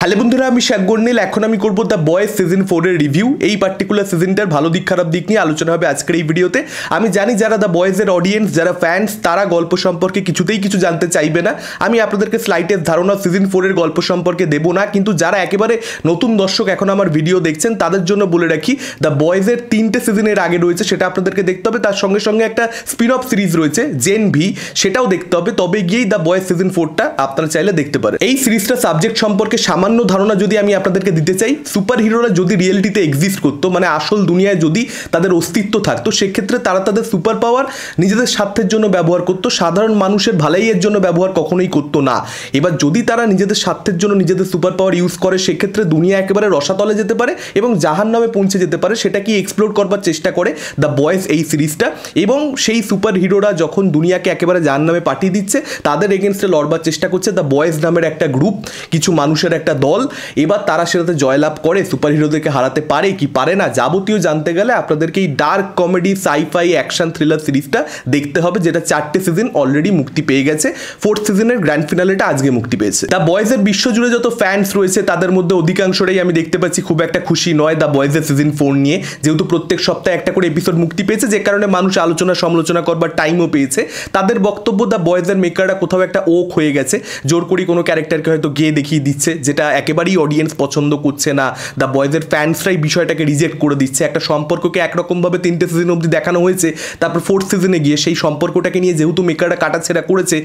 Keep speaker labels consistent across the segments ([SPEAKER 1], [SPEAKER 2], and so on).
[SPEAKER 1] Hello বন্ধুরা, আমি শেখ গর্নিল। এখন আমি করবো দ্য বয়েজ সিজন 4 এর রিভিউ। এই পার্টিকুলার সিজনটার ভালো দিক খারাপ দিক নিয়ে আলোচনা হবে আজকের এই ভিডিওতে। আমি জানি যারা দ্য বয়েজের অডিয়েন্স, যারা ফ্যান্স, তারা গল্প সম্পর্কে কিছুতেই কিছু জানতে চাইবে না। আমি আপনাদেরকে স্লাইটের ধারণা সিজন 4 এর গল্প সম্পর্কে দেবো না, কিন্তু যারা একেবারে নতুন দর্শক এখন আমার ভিডিও দেখছেন তাদের জন্য বলে রাখি, দ্য বয়েজের 3টে সিজনের আগে রয়েছে, সেটা আপনাদেরকে দেখতে হবে। তার সঙ্গে সঙ্গে একটা স্পিন অফ সিরিজ রয়েছে জেন ভি, সেটাও দেখতে হবে। তবে গিয়েই দ্য বয়েজ সিজন 4টা আপনারা চাইলে দেখতে পারেন। এই সিরিজটা সাবজেক্ট সম্পর্কে সামান্য ধারণা যদি আমি আপনাদেরকে দিতে চাই, সুপার হিরোরা যদি রিয়েলিটিতে এক্সিস্ট করতো, মানে আসল দুনিয়ায় যদি তাদের অস্তিত্ব থাকতো, সেক্ষেত্রে তারা তাদের সুপার পাওয়ার নিজেদের স্বার্থের জন্য ব্যবহার করতো, সাধারণ মানুষের ভালাইয়ের জন্য ব্যবহার কখনোই করতো না। এবার যদি তারা নিজেদের স্বার্থের জন্য নিজেদের সুপার পাওয়ার ইউজ করে, সেক্ষেত্রে দুনিয়া একেবারে রসাতলে যেতে পারে এবং জাহান্নামে পৌঁছে যেতে পারে। সেটা কি এক্সপ্লোর করবার চেষ্টা করে দ্য বয়েজ এই সিরিজটা। এবং সেই সুপার হিরোরা যখন দুনিয়াকে একেবারে জাহান্নামে পাঠিয়ে দিচ্ছে, তাদের এগেনস্টে লড়বার চেষ্টা করছে দ্য বয়েজ নামের একটা গ্রুপ, কিছু মানুষের একটা দল। এবার তারা সেটাতে জয়লাভ করে, সুপার হিরোদেরকে হারাতে পারে কি পারে না, যাবতীয় জানতে গেলে আপনাদেরকে এই dark comedy scifi action thriller সিরিজটা দেখতে হবে, যেটা 4টে সিজন অলরেডি মুক্তি পেয়ে গেছে। 4th সিজনের গ্র্যান্ড ফিনালেটা আজকে মুক্তি পেয়েছে। দ্য বয়েজের বিশ্বজুড়ে যত ফ্যান্স রয়েছে, তাদের মধ্যে অধিকাংশরাই আমি দেখতে পাচ্ছি খুব একটা খুশি নয় দ্য বয়েজের সিজন 4 নিয়ে, যেহেতু প্রত্যেক সপ্তাহে একটা করে এপিসোড মুক্তি পেয়েছে, যে কারণে মানুষ আলোচনা সমালোচনা করবার টাইমও পেয়েছে। তাদের বক্তব্য দ্য বয়েজের মেকাররা কোথাও একটা ওক হয়ে গেছে, জোর করে কোনো ক্যারেক্টারকে হয়তো গিয়ে দেখিয়ে দিচ্ছে, যেটা একেবারেই অডিয়েন্স পছন্দ করছে না। দ্য বয়েজের ফ্যান্সরাই বিষয়টাকে রিজেক্ট করে দিচ্ছে। একটা সম্পর্ককে একরকমভাবে 3টে সিজন অবধি দেখানো হয়েছে, তারপর 4th সিজনে গিয়ে সেই সম্পর্কটাকে নিয়ে যেহেতু মেকাররা কাটাছেড়া করেছে,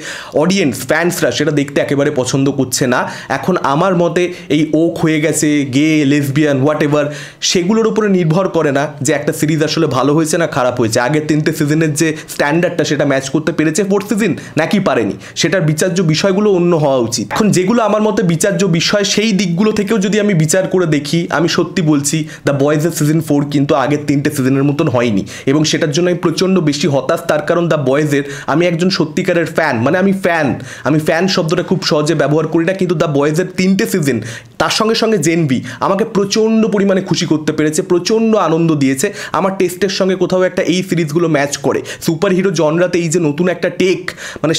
[SPEAKER 1] অডিয়েন্স ফ্যান্সরা সেটা দেখতে একেবারে পছন্দ করছে না। এখন আমার মতে এই ওক হয়ে গেছে, গে, লেসবিয়ান, হোয়াট এভার, সেগুলোর উপরে নির্ভর করে না যে একটা সিরিজ আসলে ভালো হয়েছে না খারাপ হয়েছে। আগের 3টে সিজনের যে স্ট্যান্ডার্ডটা, সেটা ম্যাচ করতে পেরেছে 4th সিজন নাকি পারেনি, সেটার বিচার্য বিষয়গুলো অন্য হওয়া উচিত। এখন যেগুলো আমার মতে বিচার্য বিষয়, সেই দিকগুলো থেকেও যদি আমি বিচার করে দেখি, আমি সত্যি বলছি দ্য বয়েজের সিজন 4 কিন্তু আগের 3টে সিজনের মতন হয়নি, এবং সেটার জন্য আমি প্রচণ্ড বেশি হতাশ। তার কারণ দ্য বয়েজের আমি একজন সত্যিকারের ফ্যান, মানে আমি ফ্যান শব্দটা খুব সহজে ব্যবহার করি না, কিন্তু দ্য বয়েজের 3টে সিজন, তার সঙ্গে সঙ্গে জেন ভি আমাকে প্রচণ্ড পরিমাণে খুশি করতে পেরেছে, প্রচণ্ড আনন্দ দিয়েছে। আমার টেস্টের সঙ্গে কোথাও একটা এই সিরিজগুলো ম্যাচ করে। সুপার হিরো জনরাতে এই যে নতুন একটা টেক, মানে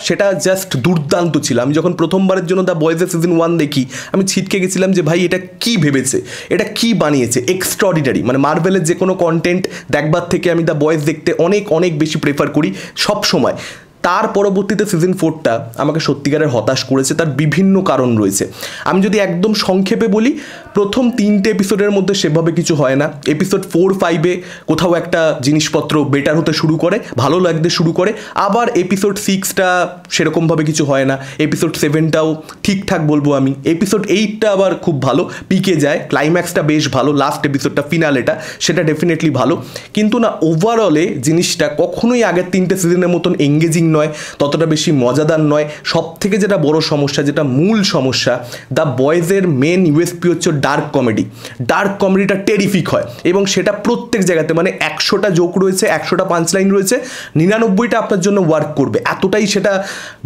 [SPEAKER 1] সেটা জাস্ট দুর্দান্ত ছিল। আমি যখন প্রথমবারের জন্য দ্য বয়েজের সিজন 1 দেখি, আমি ছিটকে গেছিলাম যে ভাই এটা কি ভেবেছে, এটা কি বানিয়েছে, এক্সট্রাঅর্ডিনারি। মানে মার্ভেলের যে কোনো কন্টেন্ট দেখবার থেকে আমি দ্য বয়েজ দেখতে অনেক অনেক বেশি প্রেফার করি সব সময়। তার পরবর্তীতে সিজন 4টা আমাকে সত্যিকারের হতাশ করেছে, তার বিভিন্ন কারণ রয়েছে। আমি যদি একদম সংক্ষেপে বলি, প্রথম 3টে এপিসোডের মধ্যে সেভাবে কিছু হয় না। এপিসোড 4-5-এ কোথাও একটা জিনিসপত্র বেটার হতে শুরু করে, ভালো লাগতে শুরু করে, আবার এপিসোড 6টা সেরকমভাবে কিছু হয় না, এপিসোড 7টাও ঠিকঠাক বলবো আমি, এপিসোড 8টা আবার খুব ভালো পিকে যায়, ক্লাইম্যাক্সটা বেশ ভালো, লাস্ট এপিসোডটা ফিনালেটা সেটা ডেফিনেটলি ভালো। কিন্তু না, ওভারঅলে জিনিসটা কখনোই আগের 3টে সিজনের মতন এঙ্গেজিং নয়, ততটা বেশি মজাদার নয়। সব থেকে যেটা বড় সমস্যা, যেটা মূল সমস্যা, দ্য বয়েজের মেন ইউএসপি হচ্ছে ডার্ক কমেডি। ডার্ক কমেডিটা টেরিফিক হয়, এবং সেটা প্রত্যেক জায়গাতে, মানে 100টা জোক রয়েছে, 100টা পাঞ্চলাইন রয়েছে, 99টা আপনার জন্য ওয়ার্ক করবে, এতটাই সেটা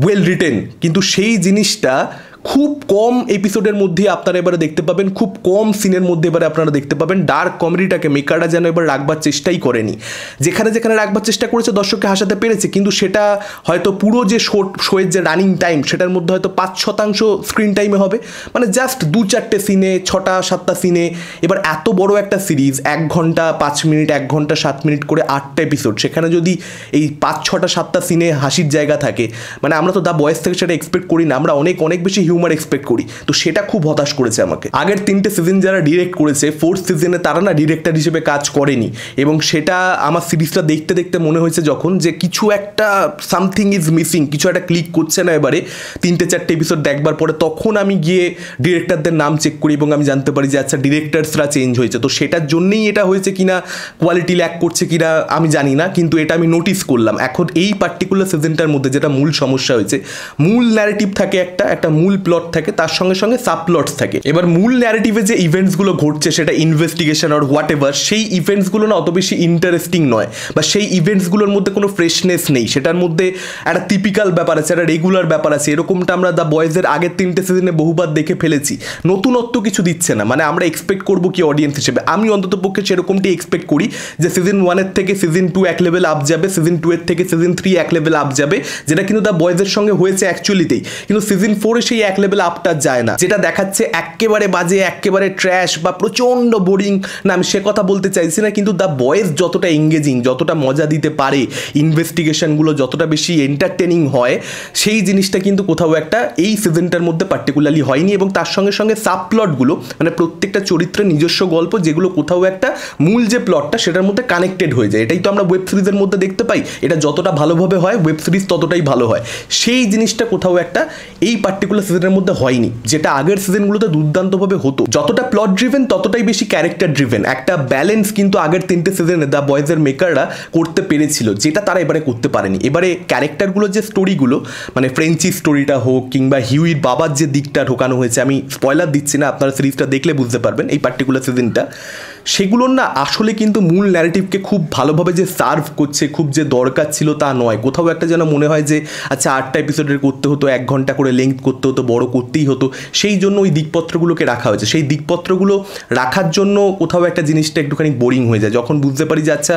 [SPEAKER 1] ওয়েল রিটেন। কিন্তু সেই জিনিসটা খুব কম এপিসোডের মধ্যে আপনারা এবারে দেখতে পাবেন, খুব কম সিনের মধ্যে এবারে আপনারা দেখতে পাবেন। ডার্ক কমেডিটাকে মেকাররা যেন এবার রাখবার চেষ্টাই করেনি। যেখানে যেখানে রাখবার চেষ্টা করেছে, দর্শককে হাসাতে পেরেছে, কিন্তু সেটা হয়তো পুরো যে শোয়ের যে রানিং টাইম, সেটার মধ্যে হয়তো 5% স্ক্রিন টাইমে হবে, মানে জাস্ট 2-4টে সিনে, 6টা-7টা সিনে। এবার এত বড় একটা সিরিজ, 1 ঘন্টা 5 মিনিট, 1 ঘন্টা 7 মিনিট করে 8টা এপিসোড, সেখানে যদি এই 5-6টা-7টা সিনে হাসির জায়গা থাকে, মানে আমরা তো দ্য বয়েজ থেকে সেটা এক্সপেক্ট করি না, আমরা অনেক অনেক বেশি হিউমার এক্সপেক্ট করি। তো সেটা খুব হতাশ করেছে আমাকে। আগের 3টে সিজন যারা ডিরেক্ট করেছে, 4th সিজনে তারা না ডিরেক্টর হিসেবে কাজ করেনি, এবং সেটা আমার সিরিজটা দেখতে দেখতে মনে হয়েছে যখন, যে কিছু একটা সামথিং ইজ মিসিং, কিছু একটা ক্লিক করছে না এবারে 3টে-4টে এপিসোড দেখবার পরে। তখন আমি গিয়ে ডিরেক্টরদের নাম চেক করি এবং আমি জানতে পারি যে আচ্ছা, ডিরেক্টরসরা চেঞ্জ হয়েছে। তো সেটার জন্যই এটা হয়েছে কিনা, কোয়ালিটি ল্যাক করছে কিনা আমি জানি না, কিন্তু এটা আমি নোটিস করলাম। এখন এই পার্টিকুলার সিজনটার মধ্যে যেটা মূল সমস্যা হয়েছে, মূল ন্যারেটিভ থাকে একটা মূল প্লট থাকে, তার সঙ্গে সঙ্গে সাব প্লটস থাকে। এবার মূল ন্যারেটিভে যে ইভেন্টসগুলো ঘটছে, সেটা ইনভেস্টিগেশন আর হোয়াট এভার, সেই ইভেন্টসগুলো না অত বেশি ইন্টারেস্টিং নয়, বা সেই ইভেন্টসগুলোর মধ্যে কোনো ফ্রেশনেস নেই। সেটার মধ্যে একটা টিপিক্যাল ব্যাপার আছে, একটা রেগুলার ব্যাপার আছে। এরকমটা আমরা দ্য বয়েজের আগের 3টে সিজনে বহুবার দেখে ফেলেছি। নতুনত্ব কিছু দিচ্ছে না, মানে আমরা এক্সপেক্ট করবো কি অডিয়েন্স হিসেবে, আমি অন্তত পক্ষে সেরকমটি এক্সপেক্ট করি যে সিজন 1-এর থেকে সিজন 2 এক লেভেল আপ যাবে, সিজন 2-এর থেকে সিজন 3 এক লেভেল আপ যাবে, যেটা কিন্তু দ্য বয়েজের সঙ্গে হয়েছে অ্যাকচুয়ালিতেই। কিন্তু সিজন 4-এ সেই এক লেভেল আপটা যায় না। যেটা দেখাচ্ছে একেবারে বাজে, একেবারে ট্র্যাশ বা প্রচন্ড বোরিং, না আমি সে কথা বলতে চাইছি না, কিন্তু দ্য বয়েজ যতটা এঙ্গেজিং, যতটা মজা দিতে পারে, ইনভেস্টিগেশনগুলো যতটা বেশি এন্টারটেনিং হয়, সেই জিনিসটা কিন্তু কোথাও একটা এই সিজনটার মধ্যে পার্টিকুলারলি হয়নি। এবং তার সঙ্গে সঙ্গে সাবপ্লটগুলো, মানে প্রত্যেকটা চরিত্রের নিজস্ব গল্প, যেগুলো কোথাও একটা মূল যে প্লটটা সেটার মধ্যে কানেক্টেড হয়ে যায়। এটাই তো আমরা ওয়েব সিরিজের মধ্যে দেখতে পাই, এটা যতটা ভালোভাবে হয় ওয়েব সিরিজ ততটাই ভালো হয়। সেই জিনিসটা কোথাও একটা এই পার্টিকুলার সিজনের মধ্যে হয়নি, যেটা আগের সিজনগুলোতে দুর্দান্তভাবে হতো। যতটা প্লট ড্রিভেন ততটাই বেশি ক্যারেক্টার ড্রিভেন, একটা ব্যালেন্স কিন্তু আগের 3টে সিজনে দ্য বয়েজের মেকাররা করতে পেরেছিল, যেটা তারা এবারে করতে পারেনি। এবারে ক্যারেক্টারগুলোর যে স্টোরিগুলো, মানে ফ্রেঞ্চি স্টোরিটা হোক কিংবা হিউইর বাবার যে দিকটা ঢোকানো হয়েছে, আমি স্পয়লার দিচ্ছি না, আপনারা সিরিজটা দেখলে বুঝতে পারবেন এই পার্টিকুলার সিজনটা, সেগুলোর না আসলে কিন্তু মূল ন্যারেটিভকে খুব ভালোভাবে যে সার্ভ করছে, খুব যে দরকার ছিল তা নয়। কোথাও একটা যেন মনে হয় যে আচ্ছা 8টা এপিসোডের করতে হতো, 1 ঘন্টা করে লেংথ করতে হতো, বড় করতেই হতো, সেই জন্য ওই দিকপত্রগুলোকে রাখা হয়েছে। সেই দিকপত্রগুলো রাখার জন্য কোথাও একটা জিনিসটা একটুখানি বোরিং হয়ে যায়, যখন বুঝতে পারি যে আচ্ছা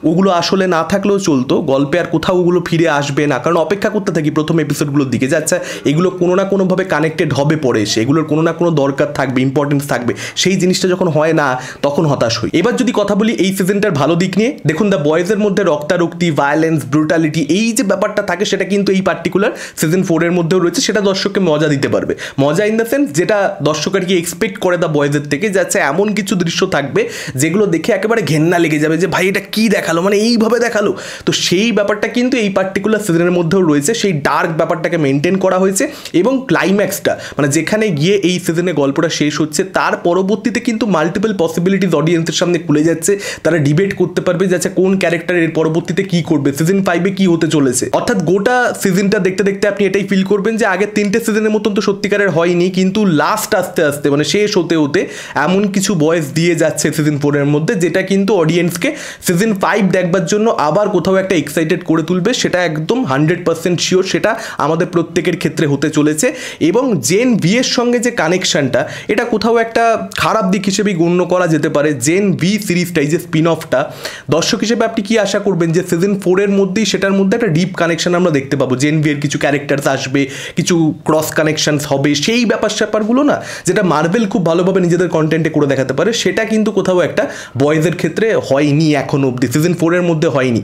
[SPEAKER 1] ওগুলো আসলে না থাকলেও চলতো, গল্পে আর কোথাও ওগুলো ফিরে আসবে না। কারণ অপেক্ষা করতে থাকি প্রথম এপিসোডগুলোর দিকে যে আচ্ছা এগুলো কোনো না কোনোভাবে কানেক্টেড হবে পরে এসে, এগুলোর কোনো না কোনো দরকার থাকবে, ইম্পর্টেন্স থাকবে। সেই জিনিসটা যখন হয় না তখন হতাশ হই। এবার যদি কথা বলি এই সিজনটার ভালো দিক নিয়ে, দেখুন দ্য বয়েজের মধ্যে রক্তারক্তি, ভায়োলেন্স, ব্রুটালিটি, এই যে ব্যাপারটা থাকে সেটা কিন্তু এই পার্টিকুলার সিজন 4 এর মধ্যেও রয়েছে। সেটা দর্শককে মজা দিতে পারবে, মজা ইন দ্য সেন্স যেটা দর্শক আর কি এক্সপেক্ট করে দ্য বয়েজের থেকে, যে আচ্ছা এমন কিছু দৃশ্য থাকবে যেগুলো দেখে একেবারে ঘেন্না লেগে যাবে, যে ভাই এটা কি দেখালো, মানে এইভাবে দেখালো। তো সেই ব্যাপারটা কিন্তু এই পার্টিকুলার সিজনের মধ্যেও রয়েছে, সেই ডার্ক ব্যাপারটাকে মেনটেন করা হয়েছে। এবং ক্লাইম্যাক্সটা, মানে যেখানে গিয়ে এই সিজনে গল্পটা শেষ হচ্ছে, তার পরবর্তীতে কিন্তু মাল্টিপল পসিবিলিটিস অডিয়েন্সের সামনে খুলে যাচ্ছে। তারা ডিবেট করতে পারবে যে আচ্ছা কোন ক্যারেক্টার এর পরবর্তীতে কি করবে, সিজন 5-এ কি হতে চলেছে। অর্থাৎ গোটা সিজনটা দেখতে দেখতে আপনি এটাই ফিল করবেন যে আগের 3টে সিজনের মতন তো সত্যিকারের হয়নি, কিন্তু লাস্ট আস্তে আস্তে মানে শেষ হতে হতে এমন কিছু বয়েস দিয়ে যাচ্ছে সিজন 4 এর মধ্যে, যেটা কিন্তু অডিয়েন্সকে সিজন 5 দেখবার জন্য আবার কোথাও একটা এক্সাইটেড করে তুলবে। সেটা একদম 100% শিওর, সেটা আমাদের প্রত্যেকের ক্ষেত্রে হতে চলেছে। এবং জেন ভি এর সঙ্গে যে কানেকশনটা, এটা কোথাও একটা খারাপ দিক হিসেবেই গণ্য করা যেতে পারে। জেন ভি সিরিজটা, এই যে স্পিন অফটা, দর্শক হিসেবে আপনি কি আশা করবেন যে সিজন 4 এর মধ্যেই সেটার মধ্যে একটা ডিপ কানেকশন আমরা দেখতে পাবো, জেন ভি এর কিছু ক্যারেক্টার্স আসবে, কিছু ক্রস কানেকশনস হবে, সেই ব্যাপারগুলো না যেটা মার্ভেল খুব ভালোভাবে নিজেদের কন্টেন্টে করে দেখাতে পারে, সেটা কিন্তু কোথাও একটা বয়েজের ক্ষেত্রে হয়নি এখনো অবধি, সিজন 4 এর মধ্যে হয়নি।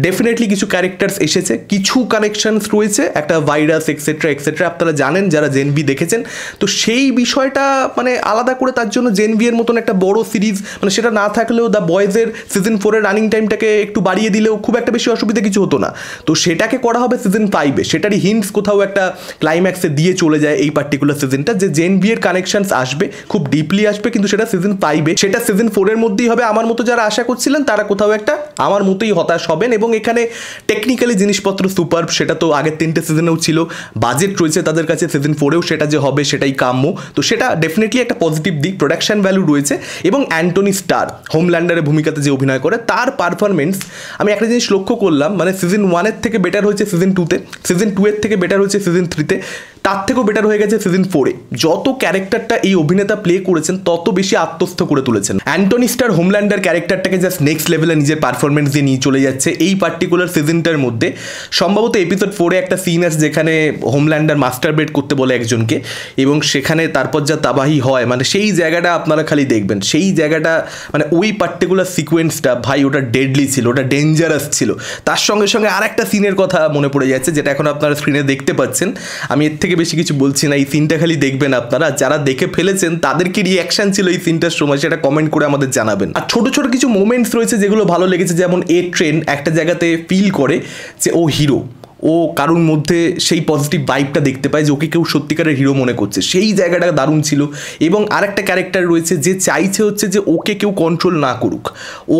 [SPEAKER 1] ডেফিনেটলি কিছু ক্যারেক্টার্স এসেছে, কিছু কানেকশনস রয়েছে, একটা ভাইরাস এক্সেট্রা এক্সেট্রা, আপনারা জানেন যারা জেন ভি দেখেছেন। তো সেই বিষয়টা মানে আলাদা করে তার জন্য জেন ভি এর মতন একটা বড় সিরিজ, মানে সেটা না থাকলেও দ্য বয়েজের সিজন 4 এর রানিং টাইমটাকে একটু বাড়িয়ে দিলেও খুব একটা বেশি অসুবিধা কিছু হতো না। তো সেটাকে করা হবে সিজন 5-এ, সেটারই হিন্টস কোথাও একটা ক্লাইম্যাক্সে দিয়ে চলে যায় এই পার্টিকুলার সিজনটা, যে জেন ভি এর কানেকশনস আসবে, খুব ডিপলি আসবে, কিন্তু সেটা সিজন 5-এ, সেটা সিজন 4 এর মধ্যেই হবে। আমার মতো যারা আশা করছিলেন তারা কোথাও একটা আমার মতোই হতাশ হবেন। এবং এখানে টেকনিক্যালি জিনিসপত্র সুপার, সেটা তো আগের 3টে সিজনেও ছিল, বাজেট রয়েছে তাদের কাছে, সিজন 4-এও সেটা যে হবে সেটাই কাম্য। তো সেটা ডেফিনেটলি একটা পজিটিভ দিক, প্রোডাকশন ভ্যালু রয়েছে। এবং অ্যান্টনি স্টার হোমল্যান্ডারের ভূমিকাতে যে অভিনয় করে, তার পারফরমেন্স আমি একটা জিনিস লক্ষ্য করলাম, মানে সিজন 1-এর থেকে বেটার হয়েছে সিজন 2-তে, সিজন 2-এর থেকে বেটার হয়েছে সিজন 3-তে, তার থেকেও বেটার হয়ে গেছে সিজন 4-এ। যত ক্যারেক্টারটা এই অভিনেতা প্লে করেছেন তত বেশি আত্মস্থ করে তুলেছেন। অ্যান্টনি স্টার হোমল্যান্ডার ক্যারেক্টারটাকে জাস্ট নেক্সট লেভেলে নিজের পারফরমেন্স দিয়ে নিয়ে চলে যাচ্ছে এই পার্টিকুলার সিজনটার মধ্যে। সম্ভবত এপিসোড 4-এ একটা সিন আছে যেখানে হোমল্যান্ডার মাস্টারবেড করতে বলে একজনকে, এবং সেখানে তারপর যা তাবাহি হয়, মানে সেই জায়গাটা আপনারা খালি দেখবেন, সেই জায়গাটা মানে ওই পার্টিকুলার সিকোয়েন্সটা ভাই ওটা ডেডলি ছিল, ওটা ডেঞ্জারাস ছিল। তার সঙ্গে সঙ্গে আর একটা সিনের কথা মনে পড়ে যাচ্ছে, যেটা এখন আপনারা স্ক্রিনে দেখতে পাচ্ছেন। আমি এর থেকে বেশি কিছু বলছি না, এই সিনটা খালি দেখবেন আপনারা, যারা দেখে ফেলেছেন তাদের কি রিয়াকশন ছিল এই সিনটার সময় সেটা কমেন্ট করে আমাদের জানাবেন। আর ছোট ছোট কিছু মোমেন্টস রয়েছে যেগুলো ভালো লেগেছে, যেমন এ ট্রেন একটা জায়গাতে ফিল করে যে ও হিরো, ও কারোর মধ্যে সেই পজিটিভ ভাইবটা দেখতে পায় যে ওকে কেউ সত্যিকারের হিরো মনে করছে, সেই জায়গাটা দারুণ ছিল। এবং আরেকটা ক্যারেক্টার রয়েছে যে চাইছে হচ্ছে যে ওকে কেউ কন্ট্রোল না করুক,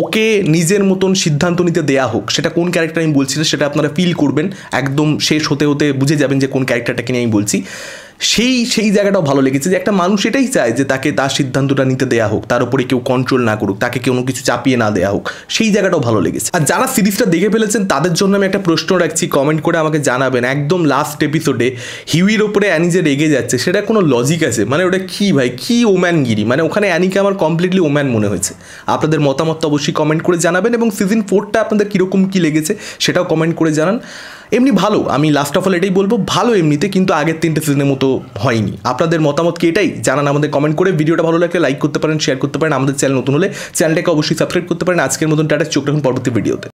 [SPEAKER 1] ওকে নিজের মতন সিদ্ধান্ত নিতে দেয়া হোক। সেটা কোন ক্যারেক্টার আমি বলছি না, সেটা আপনারা ফিল করবেন, একদম শেষ হতে হতে বুঝে যাবেন যে কোন ক্যারেক্টারটাকে নিয়ে আমি বলছি। সেই জায়গাটাও ভালো লেগেছে যে একটা মানুষ এটাই চায় যে তাকে তার সিদ্ধান্তটা নিতে দেয়া হোক, তার উপরে কেউ কন্ট্রোল না করুক, তাকে কোনো কিছু চাপিয়ে না দেয়া হোক, সেই জায়গাটাও ভালো লেগেছে। আর যারা সিরিজটা দেখে ফেলেছেন তাদের জন্য আমি একটা প্রশ্ন রাখছি, কমেন্ট করে আমাকে জানাবেন। একদম লাস্ট এপিসোডে হিউইর ওপরে অ্যানি যে রেগে যাচ্ছে, সেটা কোনো লজিক আছে? মানে ওটা কি ভাই, কি ওম্যানগিরি, মানে ওখানে অ্যানিকে আমার কমপ্লিটলি ওম্যান মনে হয়েছে। আপনাদের মতামত অবশ্যই কমেন্ট করে জানাবেন, এবং সিজন 4টা আপনাদের কীরকম কী লেগেছে সেটাও কমেন্ট করে জানান। এমনি ভালো, আমি লাস্ট অফ অল এটাই বলবো, ভালো এমনিতে, কিন্তু আগের 3টে সিজনের মতো হয়নি। আপনাদের মতামত কি এটাই জানান আমাদের কমেন্ট করে। ভিডিওটা ভালো লাগলে লাইক করতে পারেন, শেয়ার করতে পারেন। আমাদের চ্যানেল নতুন হলে চ্যানেলটাকে অবশ্যই সাবস্ক্রাইব করতে পারেন। আজকের মতন টাটা, চোখ রাখুন পরবর্তী ভিডিওতে।